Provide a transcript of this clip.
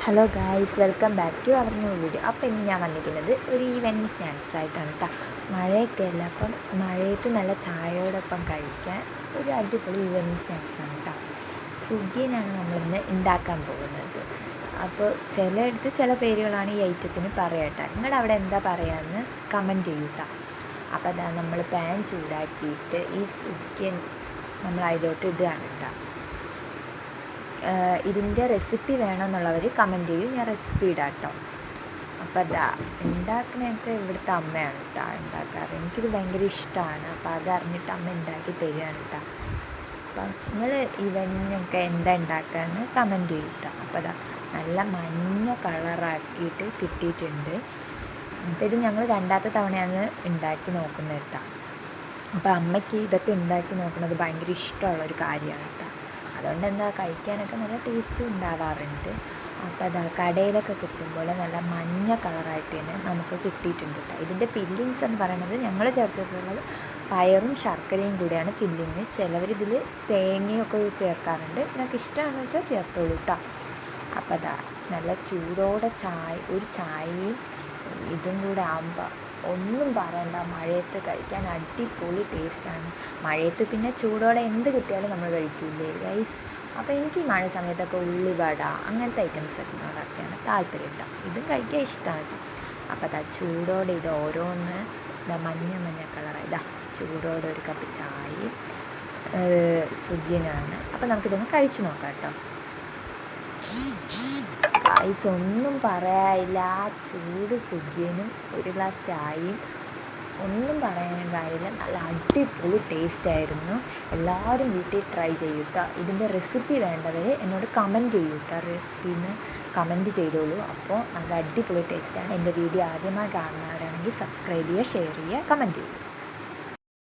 Hello guys, welcome back to our new video. അപ്പോൾ ഇന്ന് ഞാൻ വന്നിരിക്കുന്നത് ഒരു ഈവനിങ് സ്നാക്സ് ആയിട്ടാണ് കേട്ടോ. മഴയൊക്കെ അല്ല, അപ്പം മഴയത്ത് നല്ല ചായയോടൊപ്പം കഴിക്കാൻ ഒരു അടിപൊളി ഈവനിങ് സ്നാക്സാണ് കേട്ടോ. സുഗിയനാണ് നമ്മളിന്ന് ഉണ്ടാക്കാൻ പോകുന്നത്. അപ്പോൾ ചിലയിടത്ത് ചില പേരുകളാണ് ഈ ഐറ്റത്തിന് പറയാട്ടോ. നിങ്ങളുടെ അവിടെ എന്താ പറയാമെന്ന് കമൻറ്റ് ചെയ്യൂ കേട്ടോ. അപ്പോൾ അതാ നമ്മൾ പാൻ ചൂടാക്കിയിട്ട് ഈ സുഗിയൻ നമ്മൾ അതിലോട്ട് ഇടുകയാണ് കേട്ടോ. ഇതിൻ്റെ റെസിപ്പി വേണമെന്നുള്ളവർ കമൻറ്റ് ചെയ്യും, ഞാൻ റെസിപ്പി ഇടാം കേട്ടോ. അപ്പോൾ അതാ ഉണ്ടാക്കുന്നതൊക്കെ ഇവിടുത്തെ അമ്മയാണ് കേട്ടോ ഉണ്ടാക്കാറ്. എനിക്കിത് ഭയങ്കര ഇഷ്ടമാണ്. അപ്പോൾ അതറിഞ്ഞിട്ട് അമ്മ ഉണ്ടാക്കി തരികയാണ് കേട്ടോ. അപ്പം നിങ്ങൾ ഇവനൊക്കെ എന്താ ഉണ്ടാക്കാമെന്ന് കമൻറ്റ് ചെയ്യും കേട്ടോ. അപ്പോൾ അതാ നല്ല മഞ്ഞ കളറാക്കിയിട്ട് കിട്ടിയിട്ടുണ്ട്. അപ്പോൾ ഇത് ഞങ്ങൾ രണ്ടാമത്തെ തവണയാണ് ഉണ്ടാക്കി നോക്കുന്നത് കേട്ടോ. അപ്പോൾ അമ്മയ്ക്ക് ഇതൊക്കെ ഉണ്ടാക്കി നോക്കുന്നത് ഭയങ്കര ഇഷ്ടമുള്ളൊരു കാര്യമാണ് കേട്ടോ. അതുകൊണ്ട് എന്താ കഴിക്കാനൊക്കെ നല്ല ടേസ്റ്റും ഉണ്ടാവാറുണ്ട്. അപ്പോൾ അതാ കടയിലൊക്കെ കിട്ടുമ്പോൾ നല്ല മഞ്ഞ കളറായിട്ട് തന്നെ നമുക്ക് കിട്ടിയിട്ടുണ്ട് കേട്ടോ. ഇതിൻ്റെ ഫില്ലിങ്സ് എന്ന് പറയുന്നത് ഞങ്ങൾ ചേർത്തിട്ടുള്ളത് പയറും ശർക്കരയും കൂടിയാണ് ഫില്ലിങ്. ചിലവരിതിൽ തേങ്ങയൊക്കെ ചേർക്കാറുണ്ട്. നിങ്ങൾക്ക് ഇഷ്ടമാണെന്ന് വെച്ചാൽ ചേർത്തോളൂ കേട്ടോ. അപ്പോൾ അതാ നല്ല ചൂടോടെ ഒരു ചായയും ഇതും കൂടെ ആകുമ്പോൾ ഒന്നും പറയണ്ട, മഴയത്ത് കഴിക്കാൻ അടിപൊളി ടേസ്റ്റാണ്. മഴയത്ത് പിന്നെ ചൂടോടെ എന്ത് കിട്ടിയാലും നമ്മൾ കഴിക്കില്ലേ ഗൈസ്. അപ്പോൾ എനിക്ക് ഈ മഴ സമയത്തൊക്കെ ഉള്ളിവട അങ്ങനത്തെ ഐറ്റംസൊക്കെയാണ് താല്പര്യം കേട്ടോ. ഇതും കഴിക്കാൻ ഇഷ്ടമാണ് കേട്ടോ. അപ്പോൾ അതാ ചൂടോടെ ഇത് ഓരോന്ന് ഇതാ മഞ്ഞ കളറാണ്. ഇതാ ചൂടോടെ ഒരു കപ്പ് ചായയും സുഗിയനാണ്. അപ്പോൾ നമുക്കിതൊന്ന് കഴിച്ചു നോക്കാം കേട്ടോ. ഗൈസ് ഒന്നും പറയാനില്ല, ആ ചൂട് സുഗിയനും ഒരു ഗ്ലാസ് ചായയും ഒന്നും പറയാനും കാര്യമില്ല. നല്ല അടിപൊളി ടേസ്റ്റായിരുന്നു. എല്ലാവരും വീട്ടിൽ ട്രൈ ചെയ്യൂ കേട്ടോ. ഇതിൻ്റെ റെസിപ്പി വേണ്ടവർ എന്നോട് കമൻറ്റ് ചെയ്യൂ കേട്ടോ. റെസിപ്പിന്ന് കമൻറ്റ് ചെയ്തോളൂ. അപ്പോൾ നല്ല അടിപൊളി ടേസ്റ്റാണ്. എൻ്റെ വീഡിയോ ആദ്യമായി കാണുന്നവരാണെങ്കിൽ സബ്സ്ക്രൈബ് ചെയ്യുക, ഷെയർ ചെയ്യുക, കമൻറ്റ് ചെയ്യുക.